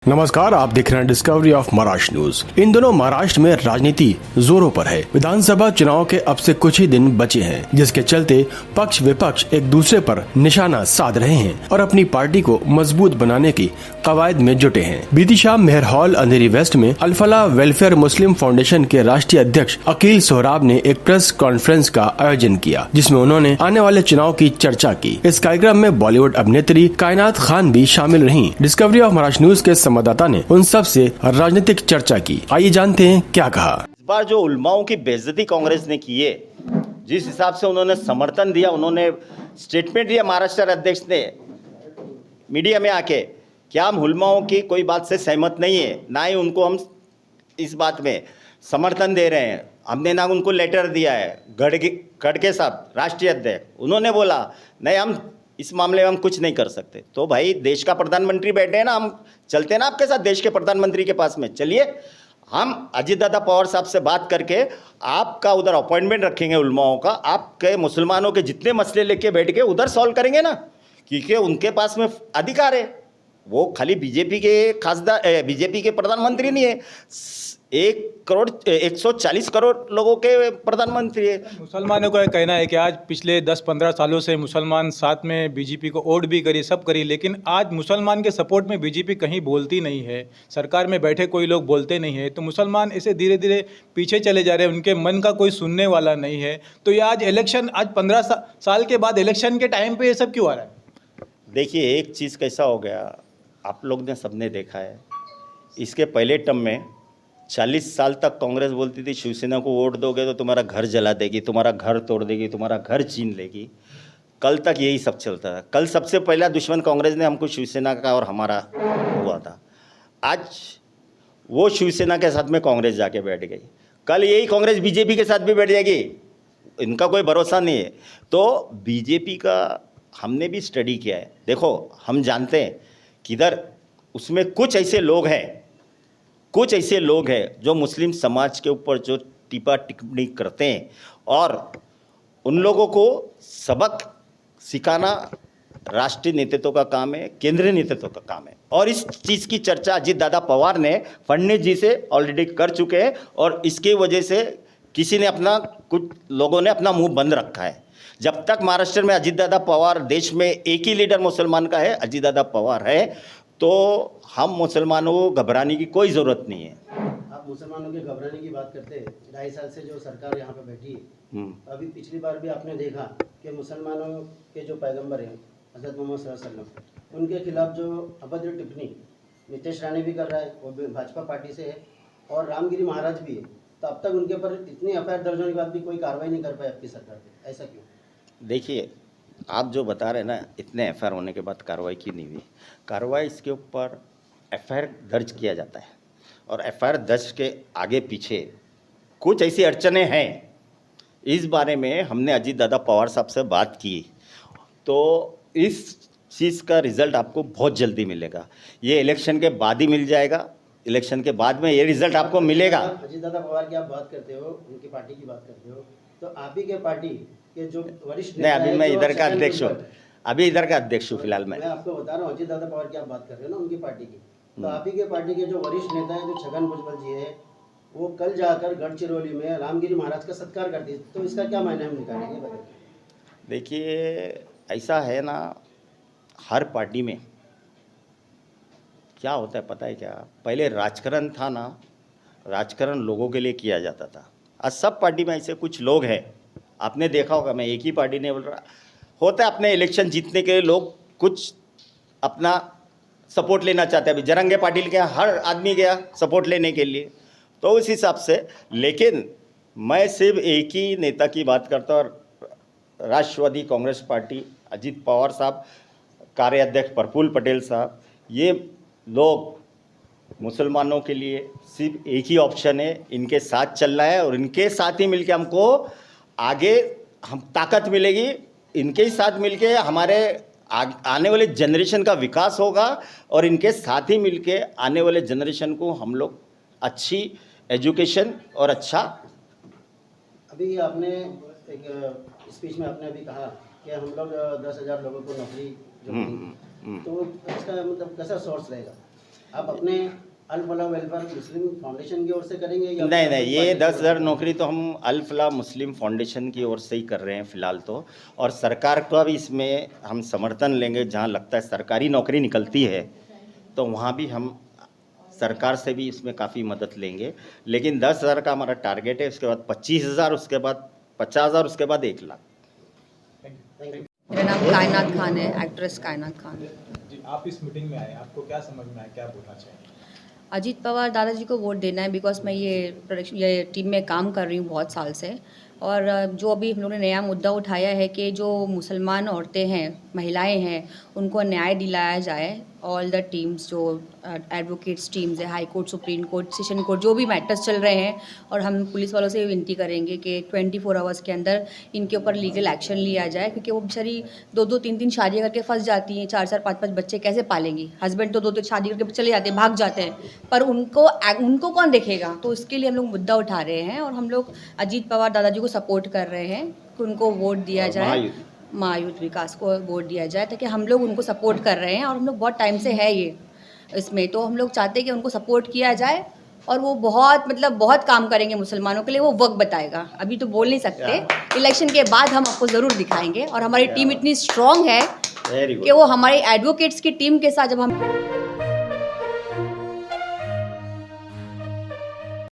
नमस्कार, आप देख रहे हैं डिस्कवरी ऑफ महाराष्ट्र न्यूज। इन दोनों महाराष्ट्र में राजनीति जोरों पर है। विधानसभा चुनाव के अब से कुछ ही दिन बचे हैं, जिसके चलते पक्ष विपक्ष एक दूसरे पर निशाना साध रहे हैं और अपनी पार्टी को मजबूत बनाने की कवायद में जुटे हैं। बीती शाम मेहर हॉल अंधेरी वेस्ट में अल-फलाह वेलफेयर मुस्लिम फाउंडेशन के राष्ट्रीय अध्यक्ष अकील सोहराब ने एक प्रेस कॉन्फ्रेंस का आयोजन किया, जिसमें उन्होंने आने वाले चुनाव की चर्चा की। इस कार्यक्रम में बॉलीवुड अभिनेत्री कायनात खान भी शामिल रहीं। डिस्कवरी ऑफ महाराष्ट्र न्यूज के संवाददाता ने उन सब से राजनीतिक चर्चा की। आइए जानते हैं क्या कहा। इस बार जो उलमाओं की बेइज्जती कांग्रेस ने की है, जिस हिसाब से उन्होंने समर्थन दिया, उन्होंने स्टेटमेंट दिया महाराष्ट्र अध्यक्ष ने मीडिया में आके कि हम उलमाओं की कोई बात से सहमत नहीं है, ना ही उनको हम इस बात में समर्थन दे रहे हैं। हमने ना उनको लेटर दिया है। खड़गे साहब राष्ट्रीय अध्यक्ष, उन्होंने बोला नहीं, हम इस मामले में हम कुछ नहीं कर सकते। तो भाई, देश का प्रधानमंत्री बैठे हैं ना, हम चलते हैं ना आपके साथ देश के प्रधानमंत्री के पास में। चलिए, हम अजीत दादा पवार साहब से बात करके आपका उधर अपॉइंटमेंट रखेंगे उलमाओं का, आपके मुसलमानों के जितने मसले लेके बैठ के उधर सॉल्व करेंगे ना, क्योंकि उनके पास में अधिकार है। वो खाली बीजेपी के खासदार, बीजेपी के प्रधानमंत्री नहीं है, 140 करोड़ लोगों के प्रधानमंत्री है। मुसलमानों का कहना है कि आज पिछले 10-15 सालों से मुसलमान साथ में बीजेपी को वोट भी करी, सब करी, लेकिन आज मुसलमान के सपोर्ट में बीजेपी कहीं बोलती नहीं है। सरकार में बैठे कोई लोग बोलते नहीं है, तो मुसलमान ऐसे धीरे धीरे पीछे चले जा रहे हैं। उनके मन का कोई सुनने वाला नहीं है। तो ये आज इलेक्शन, आज 15 साल के बाद इलेक्शन के टाइम पर ये सब क्यों आ रहा है? देखिए, एक चीज़ कैसा हो गया, आप लोग ने सबने देखा है, इसके पहले टर्म में 40 साल तक कांग्रेस बोलती थी शिवसेना को वोट दोगे तो तुम्हारा घर जला देगी, तुम्हारा घर तोड़ देगी, तुम्हारा घर छीन लेगी। कल तक यही सब चलता था। कल सबसे पहला दुश्मन कांग्रेस ने हमको शिवसेना का और हमारा हुआ था। आज वो शिवसेना के साथ में कांग्रेस जाके बैठ गई, कल यही कांग्रेस बीजेपी के साथ भी बैठ जाएगी। इनका कोई भरोसा नहीं है। तो बीजेपी का हमने भी स्टडी किया है। देखो, हम जानते हैं किधर उसमें कुछ ऐसे लोग हैं जो मुस्लिम समाज के ऊपर जो टीपा टिप्पणी करते हैं, और उन लोगों को सबक सिखाना राष्ट्रीय नेतृत्व का काम है, केंद्रीय नेतृत्व का काम है। और इस चीज़ की चर्चा अजीत दादा पवार ने फडणवीस जी से ऑलरेडी कर चुके हैं, और इसकी वजह से कुछ लोगों ने अपना मुंह बंद रखा है। जब तक महाराष्ट्र में अजीत दादा पवार, देश में एक ही लीडर मुसलमान का है, अजीत दादा पवार है, तो हम मुसलमानों को घबराने की कोई ज़रूरत नहीं है। आप मुसलमानों के घबराने की बात करते हैं, 2.5 साल से जो सरकार यहाँ पे बैठी है, अभी पिछली बार भी आपने देखा कि मुसलमानों के जो पैगंबर हैं हज़रत मोहम्मद सल्लल्लाहु अलैहि वसल्लम, उनके खिलाफ जो अभद्र टिप्पणी नीतीश राणे भी कर रहा है, वो भाजपा पार्टी से है, और रामगिरी महाराज भी है। तो अब तक उनके ऊपर इतनी एफआईआर दर्ज होने के बाद भी कोई कार्रवाई नहीं कर पाई आपकी सरकार पे, ऐसा क्यों? देखिए, आप जो बता रहे हैं ना, इतने एफआईआर होने के बाद कार्रवाई की नहीं हुई। कार्रवाई इसके ऊपर एफआईआर दर्ज किया जाता है, और एफआईआर दर्ज के आगे पीछे कुछ ऐसी अड़चनें हैं। इस बारे में हमने अजीत दादा पवार साहब से बात की, तो इस चीज़ का रिज़ल्ट आपको बहुत जल्दी मिलेगा। ये इलेक्शन के बाद ही मिल जाएगा। इलेक्शन के बाद में ये रिज़ल्ट आपको मिलेगा। अजीत दादा पवार की आप बात करते हो, उनकी पार्टी की बात करते हो, तो आप ही के पार्टी के जो वरिष्ठ नहीं, अभी मैं इधर का अध्यक्ष हूँ, फिलहाल मैं आपको बता रहा हूँ। अजीत दादा पवार की आप बात कर रहे हो ना, उनकी पार्टी की, तो आप ही के पार्टी के जो वरिष्ठ नेता है, जो छगन भुजबल जी है, वो कल जाकर गढ़चिरौली में रामगिरी महाराज का सत्कार करती है। तो इसका क्या मायने हम निकालेंगे? देखिए, ऐसा है ना, हर पार्टी में क्या होता है पता है क्या? पहले राजकारण था ना, राजकारण लोगों के लिए किया जाता था। आज सब पार्टी में ऐसे कुछ लोग हैं, आपने देखा होगा, मैं एक ही पार्टी नहीं बोल रहा, होता है अपने इलेक्शन जीतने के लिए लोग कुछ अपना सपोर्ट लेना चाहते हैं। अभी जरंगे पाटिल के यहाँ हर आदमी गया सपोर्ट लेने के लिए, तो उस हिसाब से। लेकिन मैं सिर्फ एक ही नेता की बात करता हूँ, राष्ट्रवादी कांग्रेस पार्टी, अजीत पवार साहब, कार्याध्यक्ष प्रफुल्ल पटेल साहब, ये लोग मुसलमानों के लिए सिर्फ एक ही ऑप्शन है, इनके साथ चलना है, और इनके साथ ही मिलके हमको आगे हम ताकत मिलेगी। इनके ही साथ मिलके हमारे आने वाले जनरेशन का विकास होगा, और इनके साथ ही मिलके आने वाले जनरेशन को हम लोग अच्छी एजुकेशन और अच्छा। अभी आपने एक स्पीच में आपने अभी कहा कि हम लोग 10,000 लोगों को नौकरी जो तो इसका मतलब कैसा सोर्स रहेगा? आप अपने अल फलाह वेलफेयर मुस्लिम फाउंडेशन की ओर से करेंगे या नहीं नहीं, ये पार्टी की ओर 10,000 से? नौकरी तो हम अल फलाह मुस्लिम फाउंडेशन की ओर से ही कर रहे हैं फ़िलहाल तो। और सरकार का भी इसमें हम समर्थन लेंगे, जहाँ लगता है सरकारी नौकरी निकलती है तो वहाँ भी हम सरकार से भी इसमें काफ़ी मदद लेंगे। लेकिन 10,000 का हमारा टारगेट है, उसके बाद 25,000, उसके बाद 50,000, उसके बाद 1,00,000। Thank you. मेरा नाम कायनात खान है, एक्ट्रेस कायनात खान। जी, आप इस मीटिंग में आए, आपको क्या समझ में आया, क्या बोलना चाहिए? अजीत पवार दादाजी को वोट देना है, बिकॉज मैं ये टीम में काम कर रही हूँ बहुत साल से। और जो अभी हम लोगों ने नया मुद्दा उठाया है कि जो मुसलमान औरतें हैं, महिलाएं हैं, उनको न्याय दिलाया जाए। ऑल द टीम्स जो एडवोकेट्स टीम्स है, high court, supreme court, session court, जो भी मैटर्स चल रहे हैं, और हम पुलिस वालों से विनती करेंगे कि 24 आवर्स के अंदर इनके ऊपर लीगल एक्शन लिया जाए, क्योंकि वो बेचारी 2-2, 3-3 शादियाँ करके फंस जाती हैं। 4-4, 5-5 बच्चे कैसे पालेंगी? हस्बैंड तो 2-2 शादी करके चले जाते हैं, भाग जाते हैं, पर उनको कौन देखेगा? तो इसके लिए हम लोग मुद्दा उठा रहे हैं, और हम लोग अजीत पवार दादाजी को सपोर्ट कर रहे हैं कि उनको वोट दिया जाए, महायुद्ध विकास को वोट दिया जाए, ताकि हम लोग उनको सपोर्ट कर रहे हैं और हम लोग बहुत टाइम से है ये इसमें, तो हम लोग चाहते हैं कि उनको सपोर्ट किया जाए। और वो बहुत काम करेंगे मुसलमानों के लिए, वो वक्त बताएगा, अभी तो बोल नहीं सकते। इलेक्शन के बाद हम आपको ज़रूर दिखाएंगे, और हमारी टीम इतनी स्ट्रांग है वेरी गुड। कि वो हमारे एडवोकेट्स की टीम के साथ जब हम